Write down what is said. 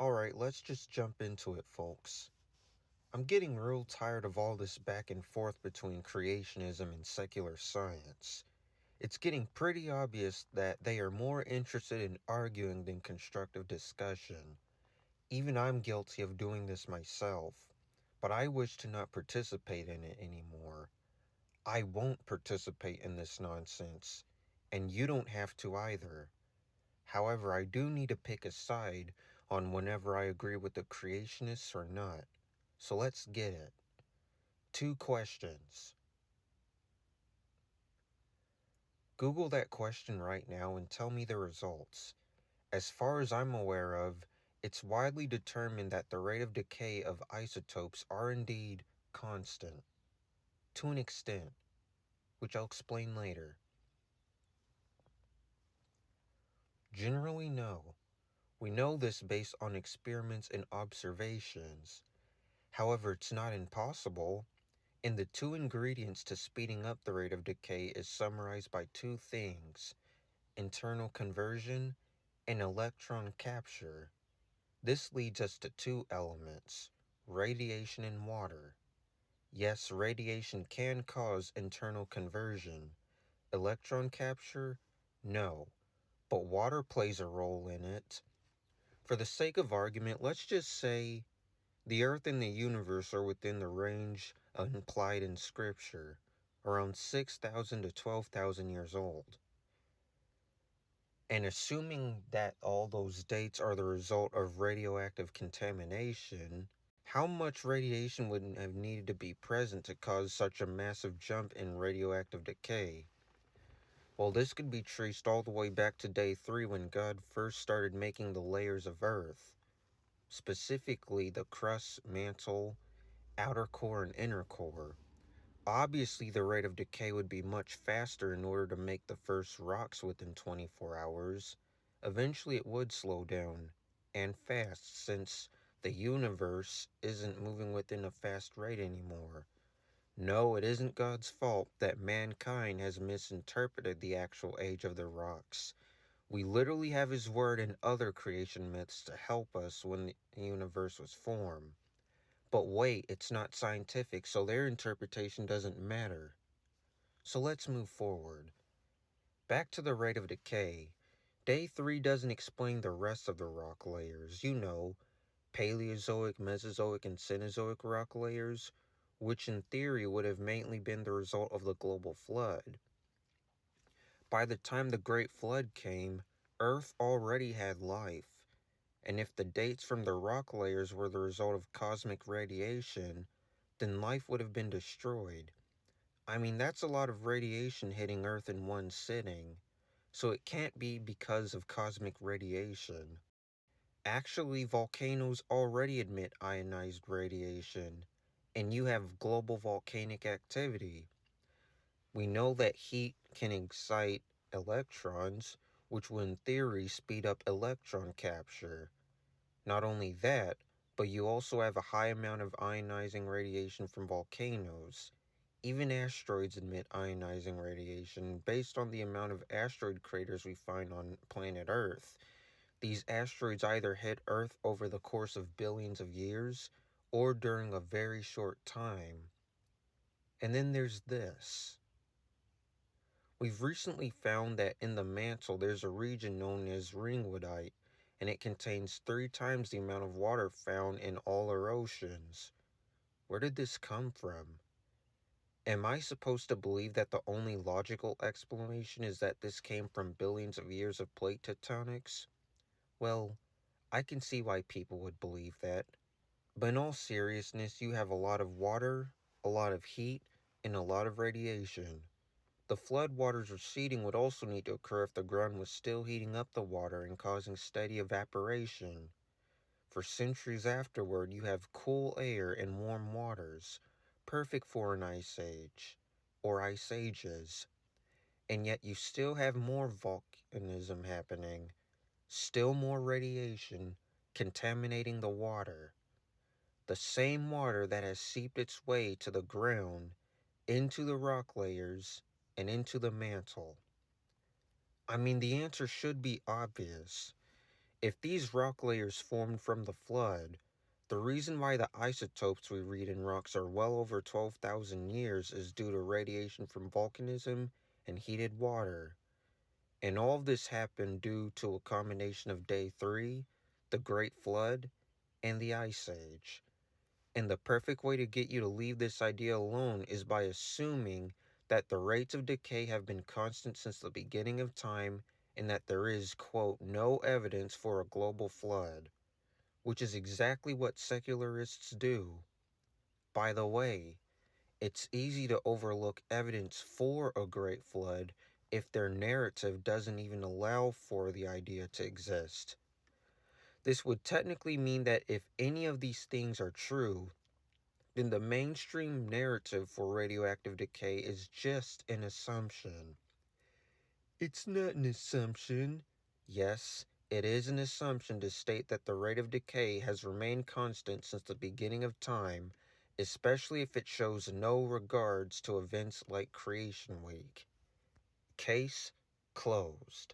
Alright, let's just jump into it, folks. I'm getting real tired of all this back and forth between creationism and secular science. It's getting pretty obvious that they are more interested in arguing than constructive discussion. Even I'm guilty of doing this myself, but I wish to not participate in it anymore. I won't participate in this nonsense, and you don't have to either. However, I do need to pick a side on whenever I agree with the creationists or not. So let's get it. 2 questions. Google that question right now and tell me the results. As far as I'm aware of, it's widely determined that the rate of decay of isotopes are indeed constant. To an extent, which I'll explain later. Generally, no. We know this based on experiments and observations. However, it's not impossible, and the 2 ingredients to speeding up the rate of decay is summarized by 2 things: internal conversion and electron capture. This leads us to 2 elements: radiation and water. Yes, radiation can cause internal conversion. Electron capture? No. But water plays a role in it. For the sake of argument, let's just say the Earth and the universe are within the range implied in Scripture, around 6,000 to 12,000 years old. And assuming that all those dates are the result of radioactive contamination, how much radiation would have needed to be present to cause such a massive jump in radioactive decay? Well, this could be traced all the way back to day 3 when God first started making the layers of Earth, specifically the crust, mantle, outer core, and inner core. Obviously, the rate of decay would be much faster in order to make the first rocks within 24 hours. Eventually, it would slow down, and fast, since the universe isn't moving within a fast rate anymore. No, it isn't God's fault that mankind has misinterpreted the actual age of the rocks. We literally have His word and other creation myths to help us when the universe was formed. But wait, it's not scientific, so their interpretation doesn't matter. So let's move forward. Back to the rate of decay. Day 3 doesn't explain the rest of the rock layers. You know, Paleozoic, Mesozoic, and Cenozoic rock layers, which in theory would have mainly been the result of the global flood. By the time the Great Flood came, Earth already had life. And if the dates from the rock layers were the result of cosmic radiation, then life would have been destroyed. I mean, that's a lot of radiation hitting Earth in one sitting, so it can't be because of cosmic radiation. Actually, volcanoes already emit ionized radiation, and you have global volcanic activity. We know that heat can excite electrons, which will in theory speed up electron capture. Not only that, but you also have a high amount of ionizing radiation from volcanoes. Even asteroids emit ionizing radiation based on the amount of asteroid craters we find on planet Earth. These asteroids either hit Earth over the course of billions of years or during a very short time. And then there's this. We've recently found that in the mantle there's a region known as ringwoodite, and it contains 3 times the amount of water found in all our oceans. Where did this come from? Am I supposed to believe that the only logical explanation is that this came from billions of years of plate tectonics? Well, I can see why people would believe that. But in all seriousness, you have a lot of water, a lot of heat, and a lot of radiation. The flood waters receding would also need to occur if the ground was still heating up the water and causing steady evaporation. For centuries afterward, you have cool air and warm waters, perfect for an ice age, or ice ages. And yet you still have more volcanism happening, still more radiation contaminating the water. The same water that has seeped its way to the ground, into the rock layers, and into the mantle. I mean, the answer should be obvious. If these rock layers formed from the flood, the reason why the isotopes we read in rocks are well over 12,000 years is due to radiation from volcanism and heated water. And all of this happened due to a combination of Day 3, the Great Flood, and the Ice Age. And the perfect way to get you to leave this idea alone is by assuming that the rates of decay have been constant since the beginning of time and that there is, quote, no evidence for a global flood, which is exactly what secularists do. By the way, it's easy to overlook evidence for a great flood if their narrative doesn't even allow for the idea to exist. This would technically mean that if any of these things are true, then the mainstream narrative for radioactive decay is just an assumption. It's not an assumption. Yes, it is an assumption to state that the rate of decay has remained constant since the beginning of time, especially if it shows no regards to events like Creation Week. Case closed.